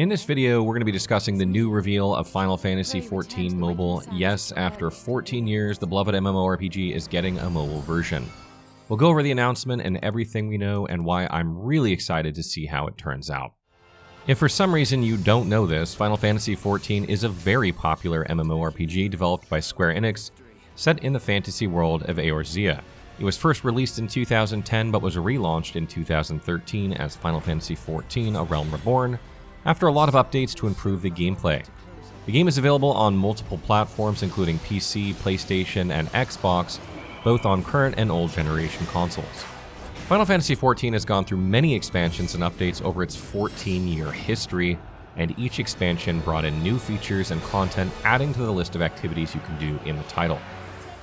In this video, we're going to be discussing the new reveal of Final Fantasy XIV Mobile. Yes, after 14 years, the beloved MMORPG is getting a mobile version. We'll go over the announcement and everything we know and why I'm really excited to see how it turns out. If for some reason you don't know this, Final Fantasy XIV is a very popular MMORPG developed by Square Enix, set in the fantasy world of Eorzea. It was first released in 2010 but was relaunched in 2013 as Final Fantasy XIV: A Realm Reborn, after a lot of updates to improve the gameplay. The game is available on multiple platforms including PC, PlayStation, and Xbox, both on current and old generation consoles. Final Fantasy XIV has gone through many expansions and updates over its 14-year history, and each expansion brought in new features and content, adding to the list of activities you can do in the title.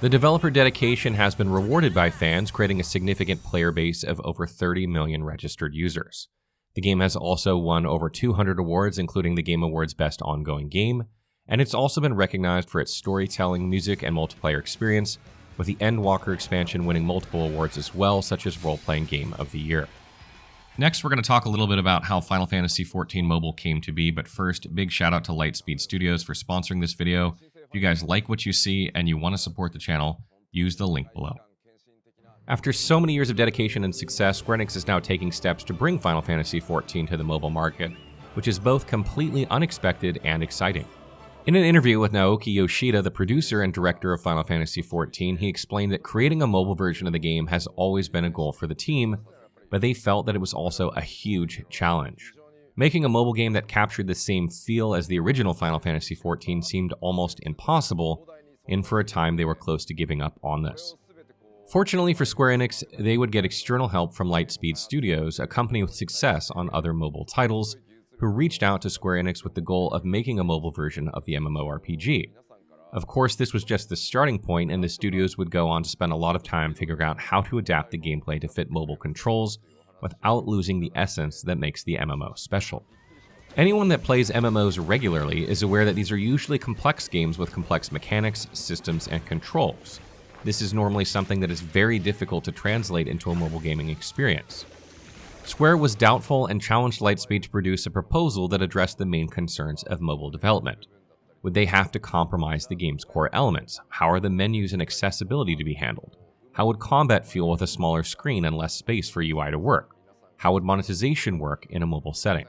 The developer dedication has been rewarded by fans, creating a significant player base of over 30 million registered users. The game has also won over 200 awards, including the Game Awards Best Ongoing Game, and it's also been recognized for its storytelling, music, and multiplayer experience, with the Endwalker expansion winning multiple awards as well, such as Role-Playing Game of the Year. Next, we're going to talk a little bit about how Final Fantasy XIV Mobile came to be, but first, big shout out to Lightspeed Studios for sponsoring this video. If you guys like what you see and you want to support the channel, use the link below. After so many years of dedication and success, Square Enix is now taking steps to bring Final Fantasy XIV to the mobile market, which is both completely unexpected and exciting. In an interview with Naoki Yoshida, the producer and director of Final Fantasy XIV, he explained that creating a mobile version of the game has always been a goal for the team, but they felt that it was also a huge challenge. Making a mobile game that captured the same feel as the original Final Fantasy XIV seemed almost impossible, and for a time they were close to giving up on this. Fortunately for Square Enix, they would get external help from Lightspeed Studios, a company with success on other mobile titles, who reached out to Square Enix with the goal of making a mobile version of the MMORPG. Of course, this was just the starting point, and the studios would go on to spend a lot of time figuring out how to adapt the gameplay to fit mobile controls without losing the essence that makes the MMO special. Anyone that plays MMOs regularly is aware that these are usually complex games with complex mechanics, systems, and controls. This is normally something that is very difficult to translate into a mobile gaming experience. Square was doubtful and challenged Lightspeed to produce a proposal that addressed the main concerns of mobile development. Would they have to compromise the game's core elements? How are the menus and accessibility to be handled? How would combat feel with a smaller screen and less space for UI to work? How would monetization work in a mobile setting?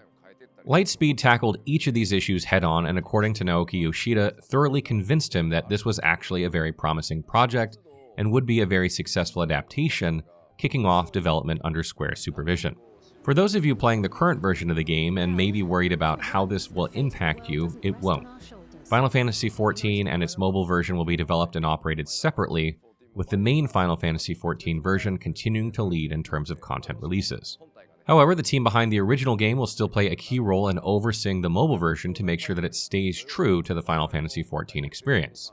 Lightspeed tackled each of these issues head-on, and according to Naoki Yoshida, thoroughly convinced him that this was actually a very promising project and would be a very successful adaptation, kicking off development under Square's supervision. For those of you playing the current version of the game and may be worried about how this will impact you, it won't. Final Fantasy XIV and its mobile version will be developed and operated separately, with the main Final Fantasy XIV version continuing to lead in terms of content releases. However, the team behind the original game will still play a key role in overseeing the mobile version to make sure that it stays true to the Final Fantasy XIV experience.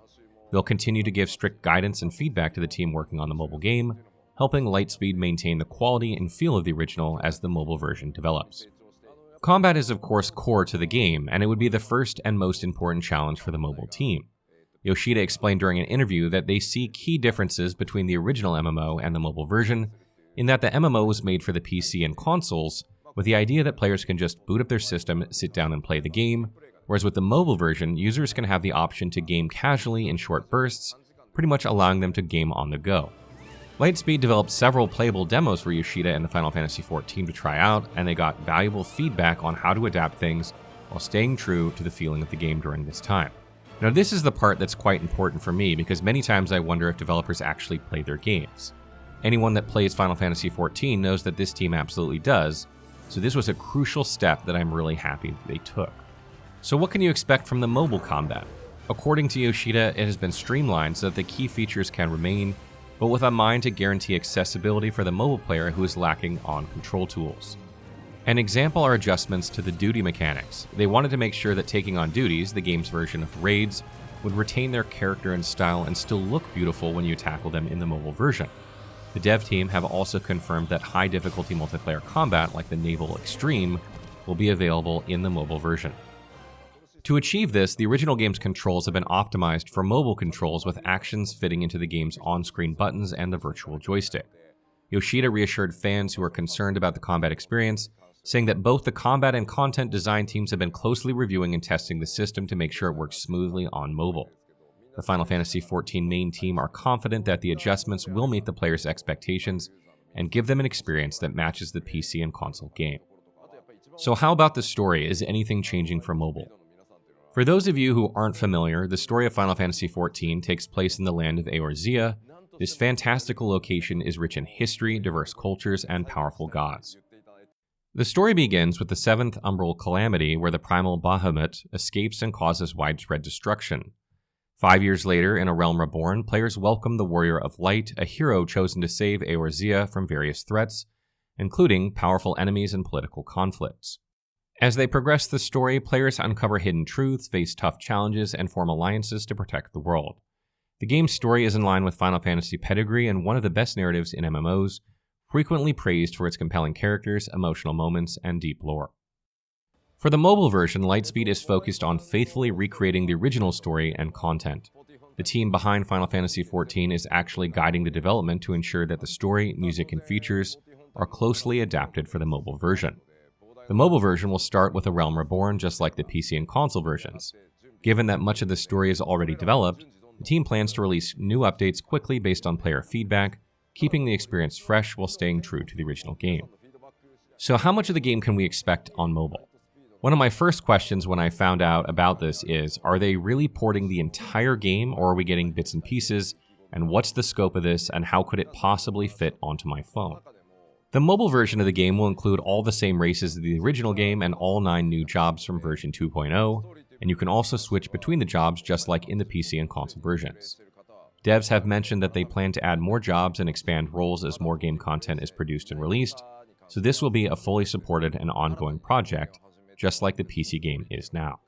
They'll continue to give strict guidance and feedback to the team working on the mobile game, helping Lightspeed maintain the quality and feel of the original as the mobile version develops. Combat is of course core to the game, and it would be the first and most important challenge for the mobile team. Yoshida explained during an interview that they see key differences between the original MMO and the mobile version, in that the MMO was made for the PC and consoles, with the idea that players can just boot up their system, sit down and play the game, whereas with the mobile version, users can have the option to game casually in short bursts, pretty much allowing them to game on the go. Lightspeed developed several playable demos for Yoshida and the Final Fantasy XIV to try out, and they got valuable feedback on how to adapt things while staying true to the feeling of the game during this time. Now this is the part that's quite important for me, because many times I wonder if developers actually play their games. Anyone that plays Final Fantasy XIV knows that this team absolutely does, so this was a crucial step that I'm really happy they took. So what can you expect from the mobile combat? According to Yoshida, it has been streamlined so that the key features can remain, but with a mind to guarantee accessibility for the mobile player who is lacking on control tools. An example are adjustments to the duty mechanics. They wanted to make sure that taking on duties, the game's version of raids, would retain their character and style and still look beautiful when you tackle them in the mobile version. The dev team have also confirmed that high difficulty multiplayer combat, like the Naval Extreme, will be available in the mobile version. To achieve this, the original game's controls have been optimized for mobile controls with actions fitting into the game's on-screen buttons and the virtual joystick. Yoshida reassured fans who are concerned about the combat experience, saying that both the combat and content design teams have been closely reviewing and testing the system to make sure it works smoothly on mobile. The Final Fantasy XIV main team are confident that the adjustments will meet the players' expectations and give them an experience that matches the PC and console game. So how about the story? Is anything changing for mobile? For those of you who aren't familiar, the story of Final Fantasy XIV takes place in the land of Eorzea. This fantastical location is rich in history, diverse cultures, and powerful gods. The story begins with the 7th Umbral Calamity, where the primal Bahamut escapes and causes widespread destruction. 5 years later, in A Realm Reborn, players welcome the Warrior of Light, a hero chosen to save Eorzea from various threats, including powerful enemies and political conflicts. As they progress the story, players uncover hidden truths, face tough challenges, and form alliances to protect the world. The game's story is in line with Final Fantasy pedigree and one of the best narratives in MMOs, frequently praised for its compelling characters, emotional moments, and deep lore. For the mobile version, Lightspeed is focused on faithfully recreating the original story and content. The team behind Final Fantasy XIV is actually guiding the development to ensure that the story, music, and features are closely adapted for the mobile version. The mobile version will start with A Realm Reborn, just like the PC and console versions. Given that much of the story is already developed, the team plans to release new updates quickly based on player feedback, keeping the experience fresh while staying true to the original game. So how much of the game can we expect on mobile? One of my first questions when I found out about this is, are they really porting the entire game, or are we getting bits and pieces, and what's the scope of this, and how could it possibly fit onto my phone? The mobile version of the game will include all the same races as the original game and all 9 new jobs from version 2.0, and you can also switch between the jobs just like in the PC and console versions. Devs have mentioned that they plan to add more jobs and expand roles as more game content is produced and released, so this will be a fully supported and ongoing project, just like the PC game is now.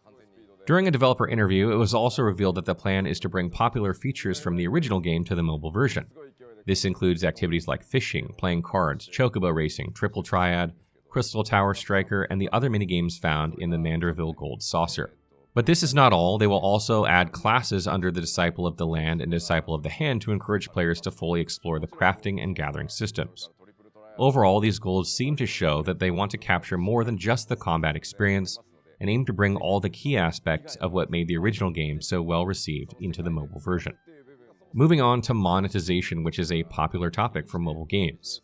During a developer interview, it was also revealed that the plan is to bring popular features from the original game to the mobile version. This includes activities like fishing, playing cards, chocobo racing, triple triad, crystal tower striker, and the other minigames found in the Manderville Gold Saucer. But this is not all. They will also add classes under the Disciple of the Land and Disciple of the Hand to encourage players to fully explore the crafting and gathering systems. Overall, these goals seem to show that they want to capture more than just the combat experience and aim to bring all the key aspects of what made the original game so well received into the mobile version. Moving on to monetization, which is a popular topic for mobile games.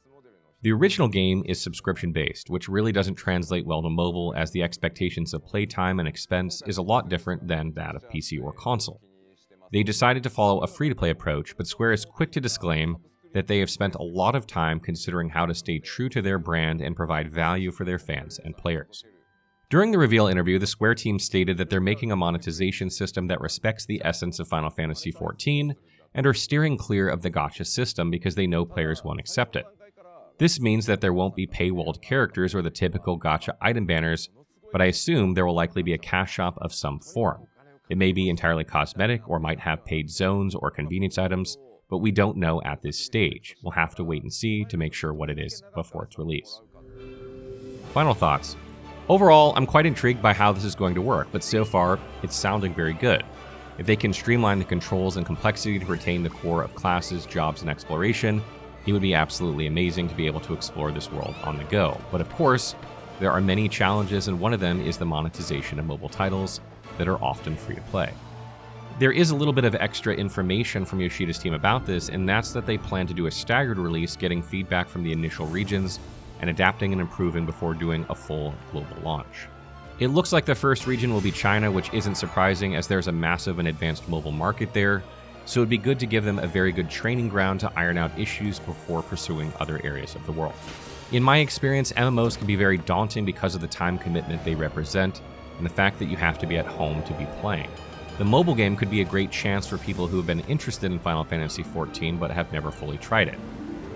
The original game is subscription-based, which really doesn't translate well to mobile, as the expectations of playtime and expense is a lot different than that of PC or console. They decided to follow a free-to-play approach, but Square is quick to disclaim that they have spent a lot of time considering how to stay true to their brand and provide value for their fans and players. During the reveal interview, the Square team stated that they're making a monetization system that respects the essence of Final Fantasy XIV and are steering clear of the GATCHA system because they know players won't accept it. This means that there won't be paywalled characters or the typical GATCHA item banners, but I assume there will likely be a cash shop of some form. It may be entirely cosmetic or might have paid zones or convenience items, but we don't know at this stage. We'll have to wait and see to make sure what it is before its release. Final thoughts. Overall, I'm quite intrigued by how this is going to work, but so far, it's sounding very good. If they can streamline the controls and complexity to retain the core of classes, jobs, and exploration, it would be absolutely amazing to be able to explore this world on the go. But of course, there are many challenges, and one of them is the monetization of mobile titles that are often free to play. There is a little bit of extra information from Yoshida's team about this, and that's that they plan to do a staggered release, getting feedback from the initial regions and adapting and improving before doing a full global launch. It looks like the first region will be China, which isn't surprising as there's a massive and advanced mobile market there, so it'd be good to give them a very good training ground to iron out issues before pursuing other areas of the world. In my experience, MMOs can be very daunting because of the time commitment they represent and the fact that you have to be at home to be playing. The mobile game could be a great chance for people who have been interested in Final Fantasy XIV but have never fully tried it.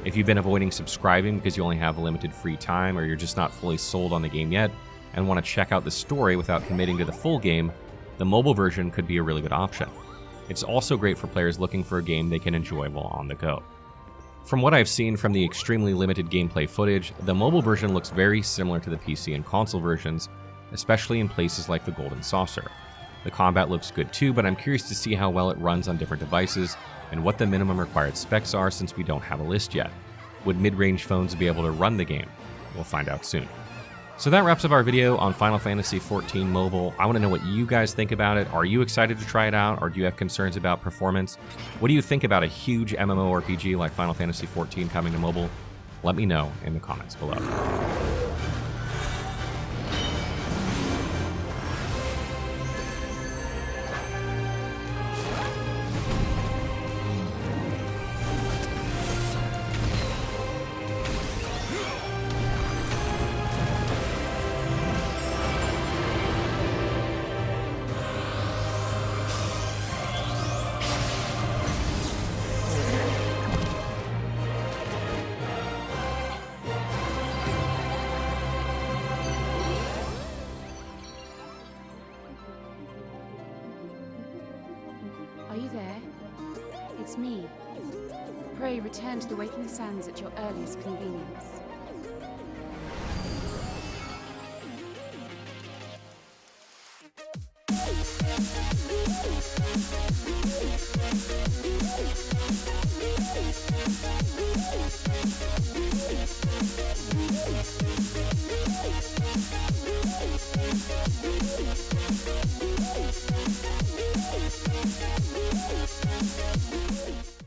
If you've been avoiding subscribing because you only have limited free time, or you're just not fully sold on the game yet and want to check out the story without committing to the full game, the mobile version could be a really good option. It's also great for players looking for a game they can enjoy while on the go. From what I've seen from the extremely limited gameplay footage, the mobile version looks very similar to the PC and console versions, especially in places like the Golden Saucer. The combat looks good too, but I'm curious to see how well it runs on different devices and what the minimum required specs are, since we don't have a list yet. Would mid-range phones be able to run the game? We'll find out soon. So that wraps up our video on Final Fantasy XIV Mobile. I want to know what you guys think about it. Are you excited to try it out, or do you have concerns about performance? What do you think about a huge MMORPG like Final Fantasy XIV coming to mobile? Let me know in the comments below. Are you there? It's me. Pray return to the Waking Sands at your earliest convenience.